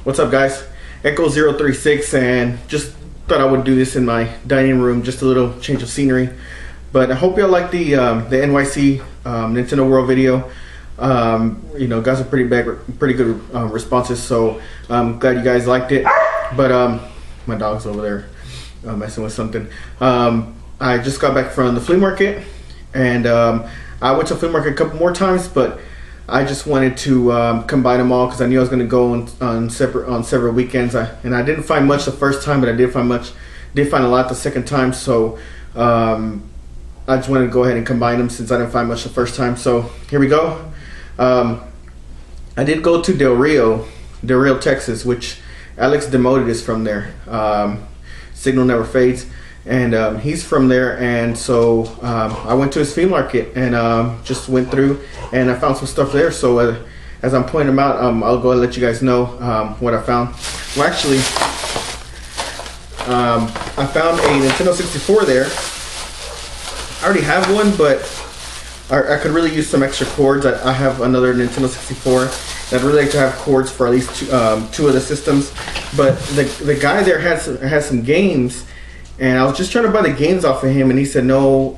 What's up, guys? Echo036, and just thought I would do this in my dining room, just a little change of scenery. But I hope y'all like the NYC Nintendo World video. Got some pretty good responses, so I'm glad you guys liked it. But my dog's over there messing with something. I just got back from the flea market, and I went to the flea market a couple more times, but I just wanted to combine them all because I knew I was going to go on several weekends. And I didn't find much the first time, but I did find a lot the second time. So I just wanted to go ahead and combine them since I didn't find much the first time. So here we go. I did go to Del Rio, Texas, which Alex Demoted is from there. Signal Never Fades. And he's from there, and so I went to his flea market and just went through, and I found some stuff there. So as I'm pointing them out, I'll go and let you guys know what I found. Well, actually, I found a Nintendo 64 there. I already have one, but I could really use some extra cords. I have another Nintendo 64. I'd really like to have cords for at least two of the systems. But the guy there has some games. And I was just trying to buy the games off of him, and he said, no,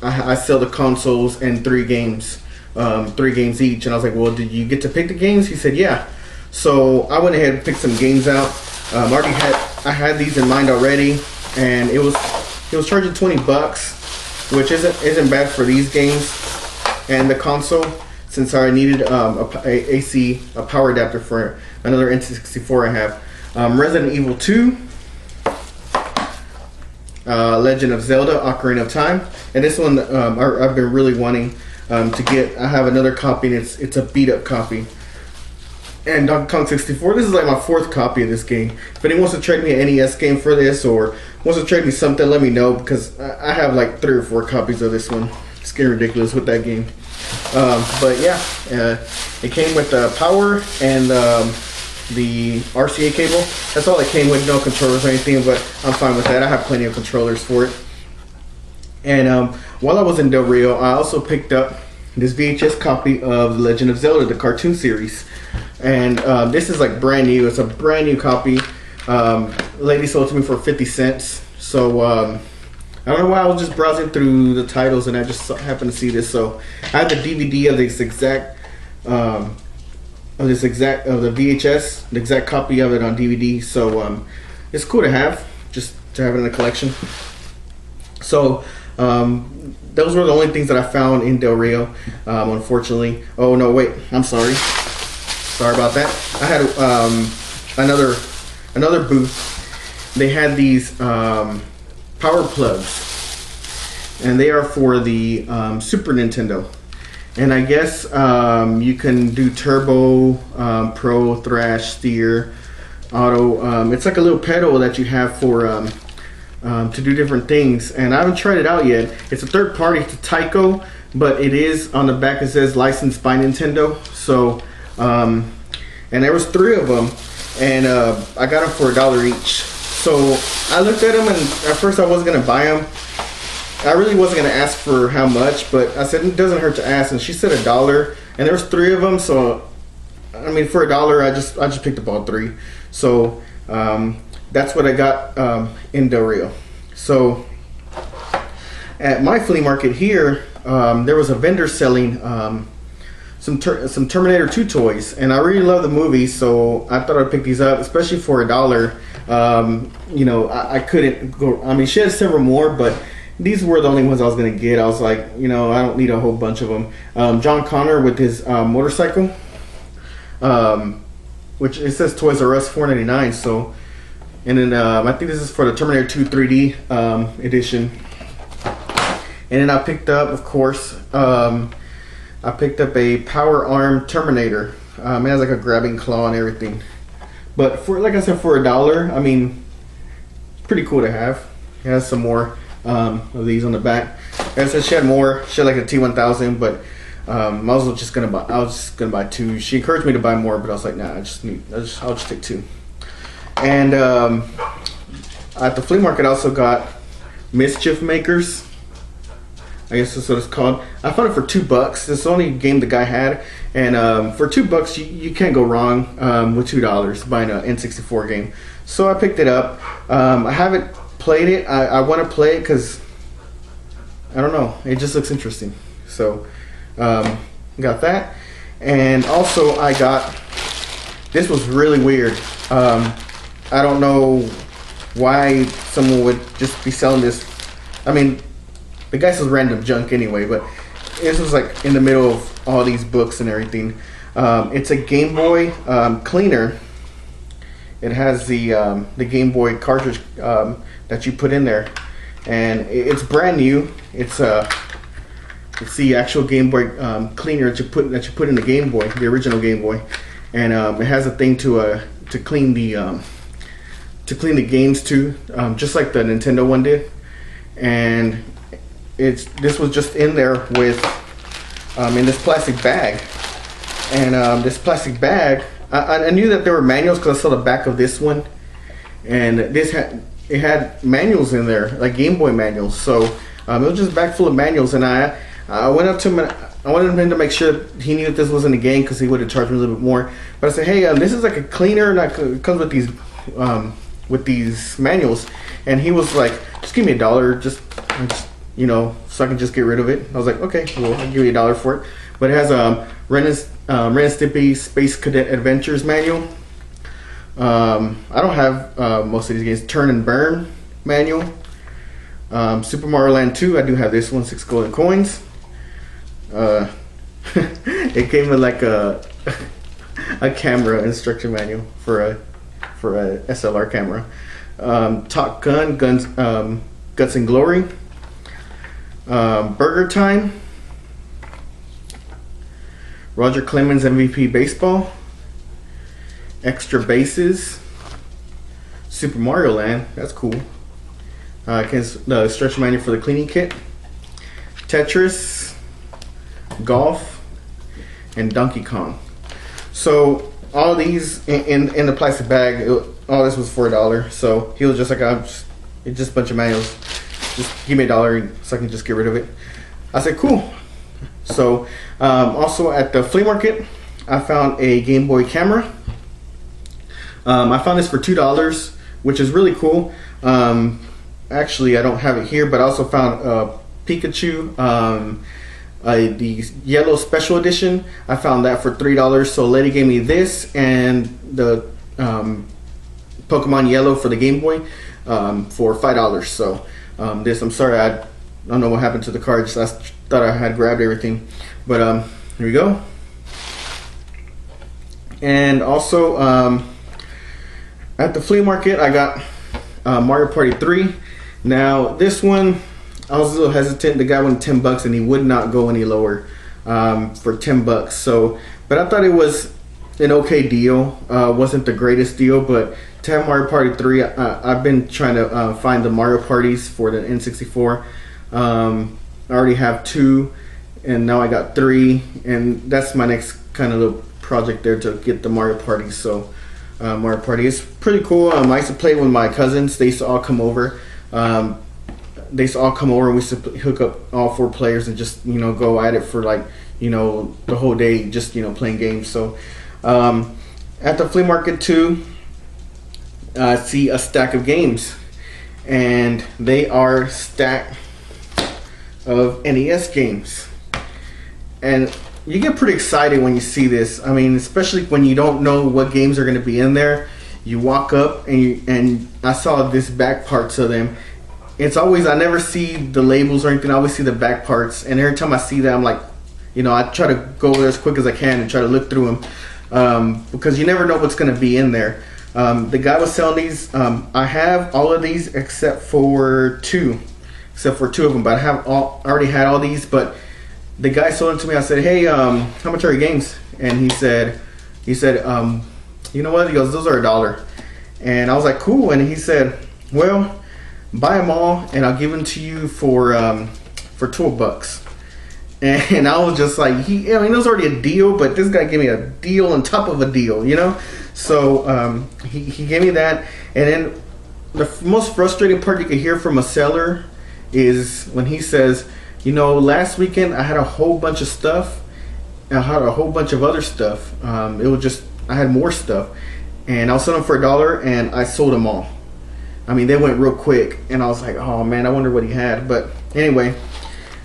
I sell the consoles and 3 games each. And I was like, well, did you get to pick the games? He said, yeah. So I went ahead and picked some games out. I had these in mind already, and it was charging $20, which isn't bad for these games and the console, since I needed a power adapter for another N64 I have. Resident Evil 2. Legend of Zelda: Ocarina of Time, and this one I've been really wanting to get. I have another copy, and it's a beat up copy. And Donkey Kong 64. This is like my 4th copy of this game. If anyone wants to trade me an NES game for this, or wants to trade me something, let me know, because I have like 3 or 4 copies of this one. It's getting ridiculous with that game. But yeah, it came with the power and the RCA cable. That's all it came with, no controllers or anything, but I'm fine with that. I have plenty of controllers for it. And while I was in Del Rio, I also picked up this VHS copy of The Legend of Zelda, the cartoon series. And this is like brand new. It's a brand new copy. Lady sold it to me for 50 cents. So I don't know why, I was just browsing through the titles and I just happened to see this. So I have the DVD of this exact the VHS, the exact copy of it on DVD. So it's cool to have, just to have it in the collection. So those were the only things that I found in Del Rio, unfortunately. Oh no, wait, I'm sorry about that. I had another booth. They had these power plugs, and they are for the Super Nintendo. And I guess you can do turbo, pro, thrash, steer, auto. It's like a little pedal that you have for to do different things. And I haven't tried it out yet. It's a third party to Tyco, but it is on the back. It says licensed by Nintendo. So, and there was 3 of them, and I got them for $1 each. So I looked at them, and at first I wasn't gonna buy them. I really wasn't going to ask for how much, but I said it doesn't hurt to ask, and she said $1, and there was 3 of them. So I mean, for $1, I just picked up all 3. So that's what I got in Del Rio. So at my flea market here, there was a vendor selling some Terminator 2 toys, and I really love the movie, so I thought I'd pick these up, especially for $1. I couldn't go. I mean, she had several more, but these were the only ones I was going to get. I was like, I don't need a whole bunch of them. John Connor with his motorcycle, which it says Toys R Us $4.99. So, and then I think this is for the Terminator 2 3D edition. And then I picked up, of course, I picked up a Power Arm Terminator. It has like a grabbing claw and everything. But for, like I said, for $1, I mean, it's pretty cool to have. It has some more of these on the back. Like I said, she had more. She had like a T1000, but I was just gonna buy 2. She encouraged me to buy more, but I was like, nah, I'll just take 2. And at the flea market, I also got Mischief Makers. I guess that's what it's called. I found it for $2. This is the only game the guy had, and for $2 you can't go wrong with $2 buying an N64 game. So I picked it up. I haven't played it. I want to play it because I don't know. It just looks interesting. So got that, and also I got. This was really weird. I don't know why someone would just be selling this. I mean, the guy sells random junk anyway, but this was like in the middle of all these books and everything. It's a Game Boy cleaner. It has the Game Boy cartridge that you put in there, and it's brand new. It's the actual Game Boy cleaner that you put in the Game Boy, the original Game Boy, and it has a thing to clean the games too, just like the Nintendo one did. And this was just in there with in this plastic bag, and this plastic bag, I knew that there were manuals because I saw the back of this one, and it had manuals in there, like Game Boy manuals. So it was just a bag full of manuals, and I went up to him and I wanted him to make sure he knew that this wasn't a game because he would have charged me a little bit more. But I said, hey, this is like a cleaner that comes with these manuals, and he was like, just give me $1, just so I can just get rid of it. I was like, okay, well, I'll give you $1 for it. But it has Ren and Stimpy Space Cadet Adventures manual. I don't have most of these games. Turn and Burn manual. Super Mario Land 2, I do have this one, 6 golden coins. It came with like a camera instruction manual for a SLR camera. Top Gun, Guts and Glory. Burger Time. Roger Clemens MVP Baseball. Extra Bases. Super Mario Land, that's cool. The stretch manual for the cleaning kit. Tetris, Golf, and Donkey Kong. So all these in the plastic bag. All this was $4. So he was just like, it's just a bunch of manuals. Just give me $1 so I can just get rid of it. I said, cool. So also at the flea market, I found a Game Boy camera. I found this for $2, which is really cool. Actually, I don't have it here, but I also found Pikachu, the yellow special edition. I found that for $3. So Lady gave me this and the Pokemon Yellow for the Game Boy for $5. So this, I'm sorry, I don't know what happened to the cards. I thought I had grabbed everything, but here we go. And also at the flea market, I got Mario Party 3. Now this one, I was a little hesitant. The guy went $10 and he would not go any lower for $10. So, but I thought it was an okay deal. Wasn't the greatest deal, but to have Mario Party 3, I've been trying to find the Mario Parties for the N64. I already have 2, and now I got 3, and that's my next kind of little project there to get the Mario Party. So Mario Party is pretty cool. I used to play with my cousins. They used to all come over. And we used to hook up all 4 players and just go at it for like the whole day, just playing games. So at the flea market too, I see a stack of games, and they are stack of NES games, and you get pretty excited when you see this. I mean, especially when you don't know what games are going to be in there. You walk up and I saw this back parts of them. It's always, I never see the labels or anything. I always see the back parts, and every time I see that, I'm like, I try to go there as quick as I can and try to look through them because you never know what's going to be in there. The guy was selling these. I have all of these except for two of them, but I already had all these. But the guy sold them to me. I said, hey, how much are your games? And he said, you know what? He goes, those are $1. And I was like, cool. And he said, well, buy them all and I'll give them to you for $12. And I was just like, it was already a deal, but this guy gave me a deal on top of a deal, So he gave me that. And then the most frustrating part you can hear from a seller is when he says, You know, last weekend I had a whole bunch of stuff. I had a whole bunch of other stuff. It was just, I had more stuff. And I was selling them for $1 and I sold them all. I mean, they went real quick. And I was like, oh man, I wonder what he had. But anyway,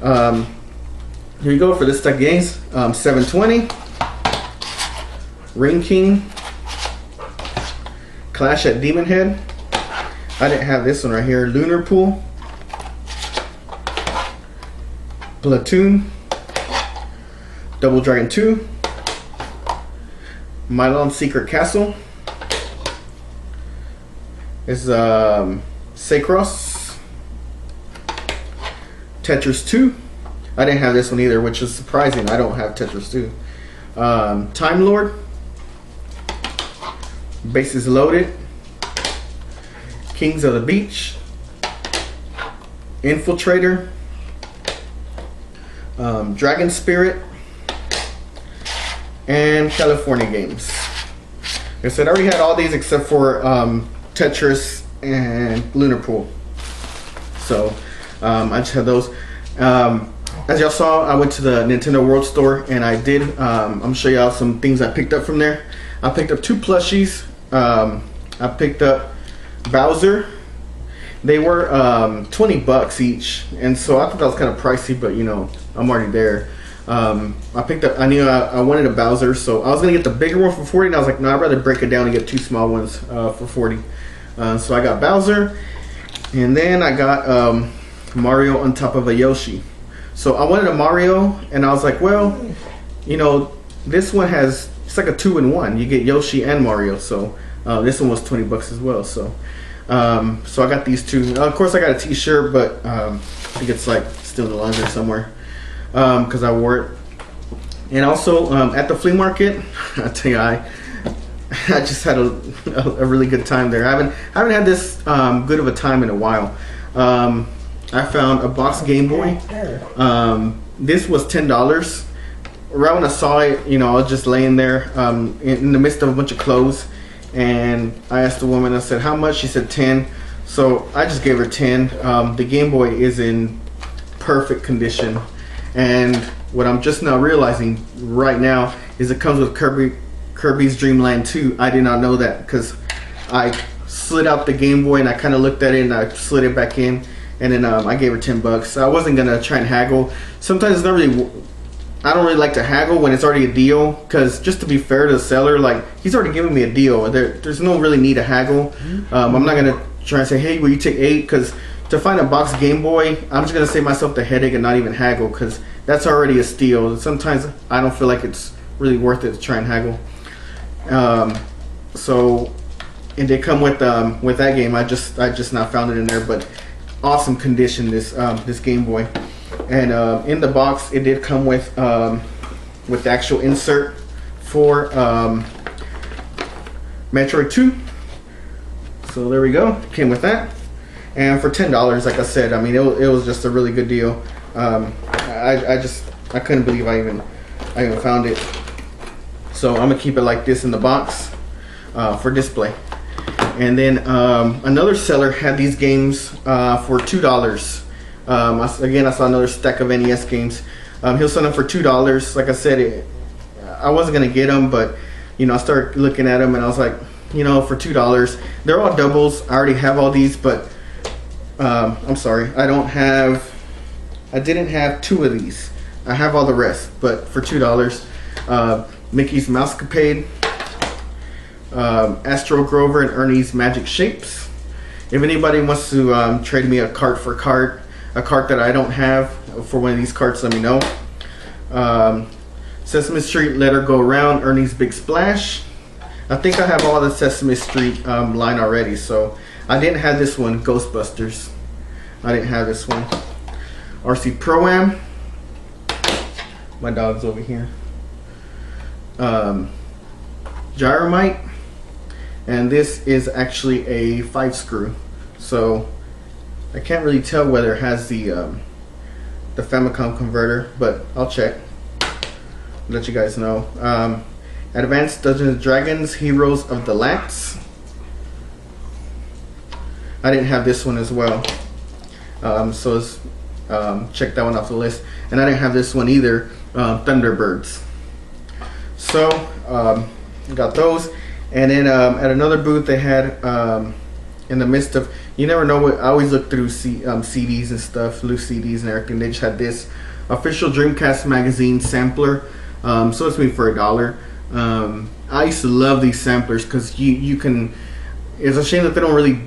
here you go for this stack of games. 720. Ring King. Clash at Demon Head. I didn't have this one right here. Lunar Pool. Platoon. Double Dragon 2. Mylon Secret Castle. It's Sacros. Tetris 2. I didn't have this one either, which is surprising. I don't have Tetris 2. Time Lord. Bases Loaded. Kings of the Beach. Infiltrator. Dragon Spirit. And California Games. Like I said, I already had all these except for Tetris and Lunar Pool. So I just had those. As y'all saw, I went to the Nintendo World Store and I did, I'm going to show y'all some things I picked up from there. I picked up 2 plushies. I picked up Bowser. They were $20 each, and so I thought that was kind of pricey, but you know, I'm already there. I picked up, I knew I wanted a Bowser, so I was going to get the bigger one for 40, and I was like, no, I'd rather break it down and get 2 small ones for 40. So I got Bowser, and then I got Mario on top of a Yoshi. So I wanted a Mario, and I was like, well, you know, this one has, it's like a 2-in-1. You get Yoshi and Mario, so this one was $20 as well. So so I got these 2. Of course, I got a T-shirt, but I think it's like still in the laundry somewhere because I wore it. And also at the flea market, I tell you, I just had a really good time there. I haven't had this good of a time in a while. I found a box Game Boy. This was $10. Right when I saw it, you know, I was just laying there in the midst of a bunch of clothes, and I asked the woman, I said, how much? She said 10. So I just gave her 10. The Game Boy is in perfect condition, and what I'm just now realizing right now is it comes with Kirby's Dream Land 2. I did not know that because I slid out the Game Boy and I kind of looked at it and I slid it back in, and then I gave her $10. I wasn't gonna try and haggle. Sometimes it's not really, I don't really like to haggle when it's already a deal, because just to be fair to the seller, like, he's already giving me a deal. There's no really need to haggle. I'm not gonna try and say, hey, will you take 8? Because to find a box Game Boy, I'm just gonna save myself the headache and not even haggle, because that's already a steal. Sometimes I don't feel like it's really worth it to try and haggle. So, and they come with that game. I just now found it in there, but awesome condition, this Game Boy. And in the box, it did come with the actual insert for Metroid 2. So there we go. Came with that, and for $10, like I said, I mean, it was just a really good deal. I couldn't believe I even found it. So I'm gonna keep it like this in the box for display. And then another seller had these games for $2. Again, I saw another stack of NES games. He'll sell them for $2. Like I said, I wasn't gonna get them, but you know, I started looking at them and I was like, you know, for $2, they're all doubles. I already have all these, but I'm sorry, I didn't have 2 of these. I have all the rest, but for $2, Mickey's Mousecapade, Astro Grover and Ernie's Magic Shapes. If anybody wants to trade me a cart for cart, a cart that I don't have for one of these carts, let me know. Sesame Street, Let Her Go Around, Ernie's Big Splash. I think I have all the Sesame Street line already, so I didn't have this one, Ghostbusters. I didn't have this one. RC Pro-Am. My dog's over here. Gyromite. And this is actually a 5-screw. So I can't really tell whether it has the Famicom converter, but I'll check. Let you guys know. Advanced Dungeons and Dragons Heroes of the Lance. I didn't have this one as well. So it's check that one off the list. And I didn't have this one either, Thunderbirds. So got those. And then at another booth they had, in the midst of, you never know what, I always look through CDs and stuff, loose CDs and everything. They just had this official Dreamcast magazine sampler. So it's me for $1. I used to love these samplers because you can, it's a shame that they don't really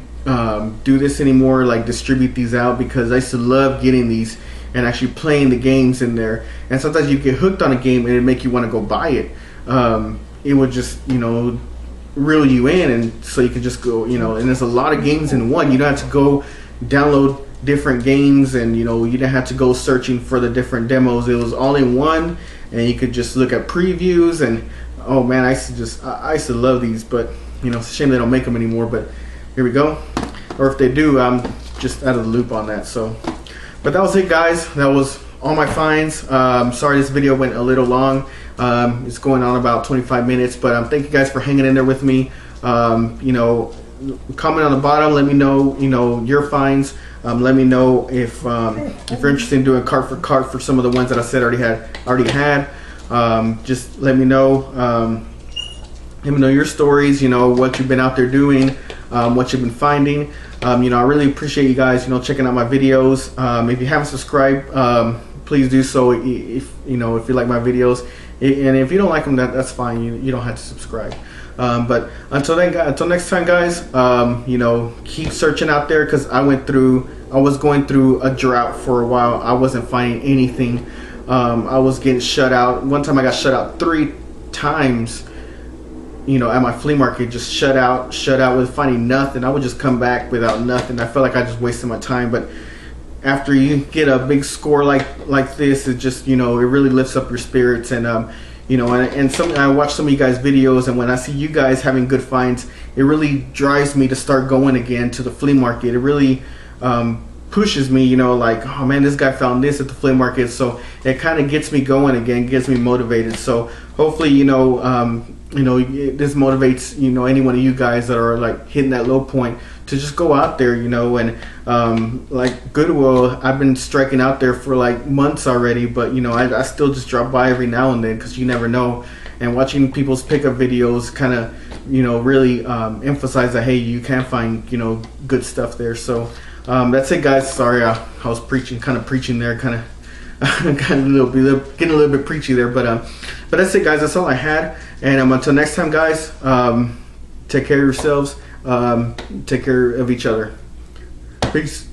do this anymore, like distribute these out, because I used to love getting these and actually playing the games in there. And sometimes you get hooked on a game and it'd make you want to go buy it. It would just, you know, reel you in, and so you can just go, you know, and there's a lot of games in one. You don't have to go download different games, and you know, you didn't have to go searching for the different demos. It was all in one, and you could just look at previews. And oh man, I used to love these, but you know, it's a shame they don't make them anymore. But here we go. Or if they do, I'm just out of the loop on that. So, but that was it, guys. That was all my finds. Sorry this video went a little long. It's going on about 25 minutes, but thank you guys for hanging in there with me. You know, comment on the bottom, let me know, you know, your finds. Let me know if you're interested in doing cart for cart for some of the ones that I said already had. Just let me know. Let me know your stories, you know, what you've been out there doing, what you've been finding. You know, I really appreciate you guys, you know, checking out my videos. If you haven't subscribed, please do so. If you know, if you like my videos, and if you don't like them, that's fine. You don't have to subscribe. But until next time, guys, you know, keep searching out there, because I was going through a drought for a while. I wasn't finding anything. I was getting shut out. One time I got shut out 3 times, you know, at my flea market. Just shut out with finding nothing. I would just come back without nothing. I felt like I just wasted my time. But after you get a big score like this, it just, you know, it really lifts up your spirits. And you know, and I watch some of you guys' videos, and when I see you guys having good finds, it really drives me to start going again to the flea market. It really pushes me, you know, like, oh man, this guy found this at the flea market. So it kind of gets me going again, gets me motivated. So hopefully, you know, this motivates, you know, any one of you guys that are like hitting that low point to just go out there, you know. And like Goodwill, I've been striking out there for like months already, but you know, I still just drop by every now and then, because you never know. And watching people's pickup videos kind of, you know, really emphasize that, hey, you can find, you know, good stuff there. So that's it, guys. Sorry, I was kind of preaching there, getting a little bit preachy there, but that's it, guys. That's all I had. And until next time, guys, take care of yourselves. Take care of each other. Peace.